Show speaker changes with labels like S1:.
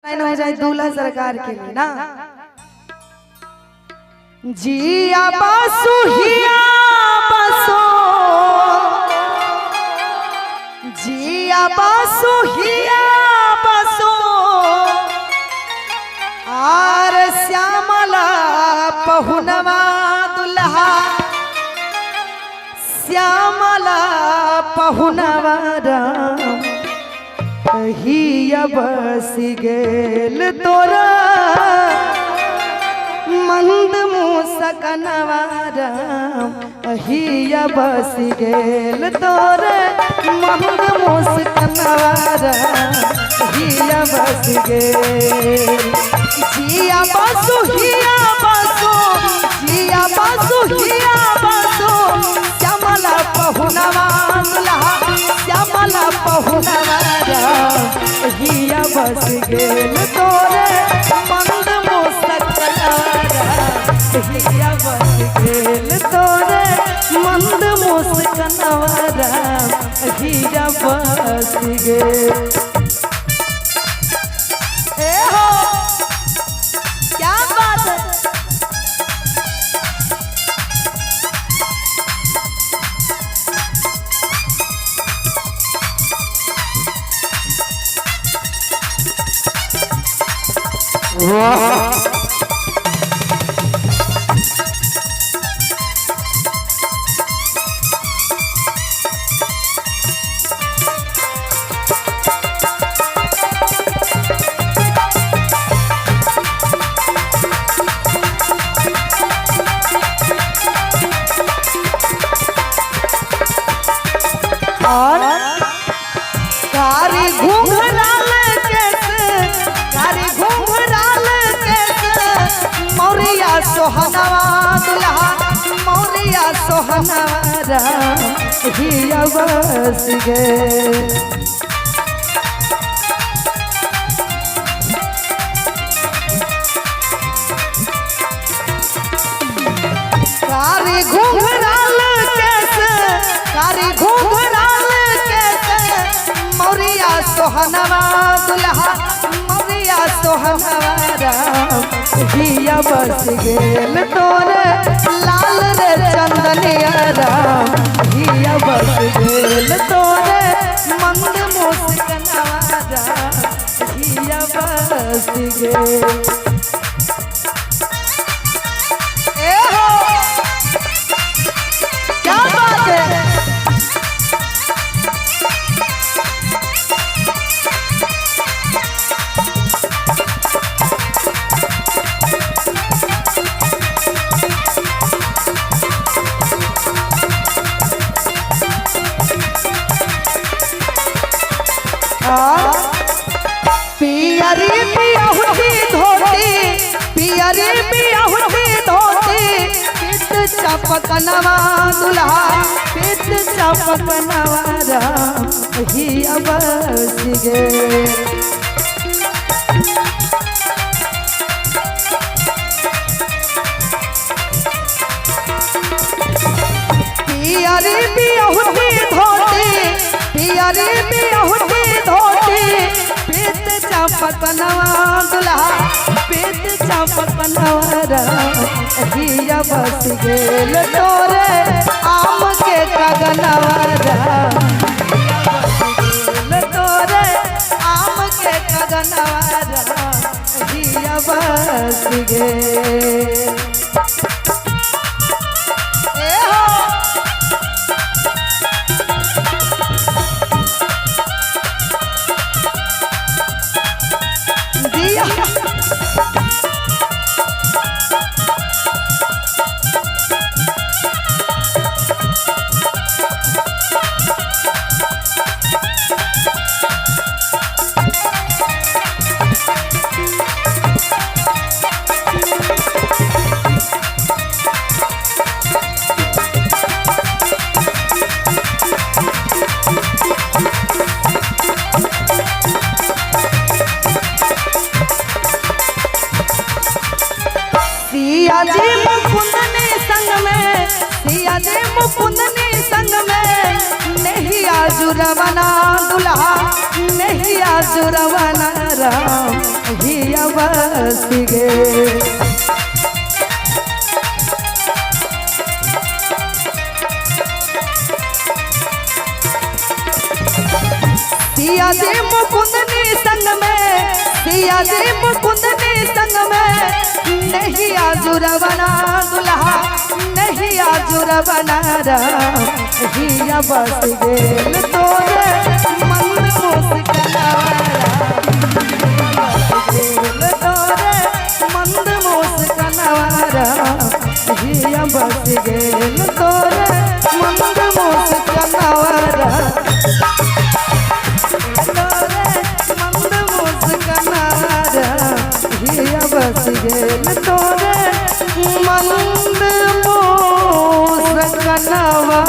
S1: हो जाए दूल्हा सरकार के लिए ना। जिया बासु हिया बासो, जिया बासु हिया बासो, आर श्यामला पहुनवा दुल्हा, श्यामला पहुनवा राम हिया बस गेल तोरा मंद मुसकनवा राम हिया बस गेल तोरे मंद मुसकनवा राम हिया बस गेल। जिया बासु हिया बासो, जिया बासु हिया बासो, श्यामला पहुनवा दुल्हा, श्यामला पहुनवा राम हिया बस गेल तोरे मंद मुसकनवा हिया बस गेल तोरे मंद मुस्कनवा राम हिया बस गेल। ए हो क्या बात है। वाह और कारी घूंघराल कैसे, कारी घूंघराल कैसे, मौरिया सोहनवा दुल्हा, मौरिया सोहनवा राम हिया बस गेल। कारी घूंघराल कैसे, कारी घूंघराल कैसे, मौरिया सोहनवा दुल्हा, मौरिया सोहनवा राम हिया बस गेल तोरे लाल रे चंदनिया राम हिया बस गेल तोरे मंद मुस्कनवा राम हिया बस गेल। क्या बात है। पियरी पियहुती धोती, पियरी पियहुती धोती, पित चपकनवा दुल्हा, पित चपकनवा राम हिया बस गेल। पियरी पियहुती धोती, पियरी पियहुती धोती, पित चपकनवा दुल्हा, पित चपकनवा राम हिया बस गेल तोरे आम के कगनवा राम हिया बस गेल तोरे आम के कगनवा राम हिया बस गेल। सिया जी मुकुंदनी संग में, सिया जी मुकुंदनी संग में, नहीं आजुरवना दुल्हा, नहीं जुरवना राम हिया बस गे। सिया जी मुकुंदनी संग में, सिया जी मुकुंदनी संग में नहीं आजुरवना दुल्हा नहीं आजुरवना राम हिया बस गेल तोरे मंद मुस्कनावा तोरे मंद मुस्कनावा हिया बस गेल तोरे मंद मुस्कनावा बस गेल तोरे मंद मुस्कनावा।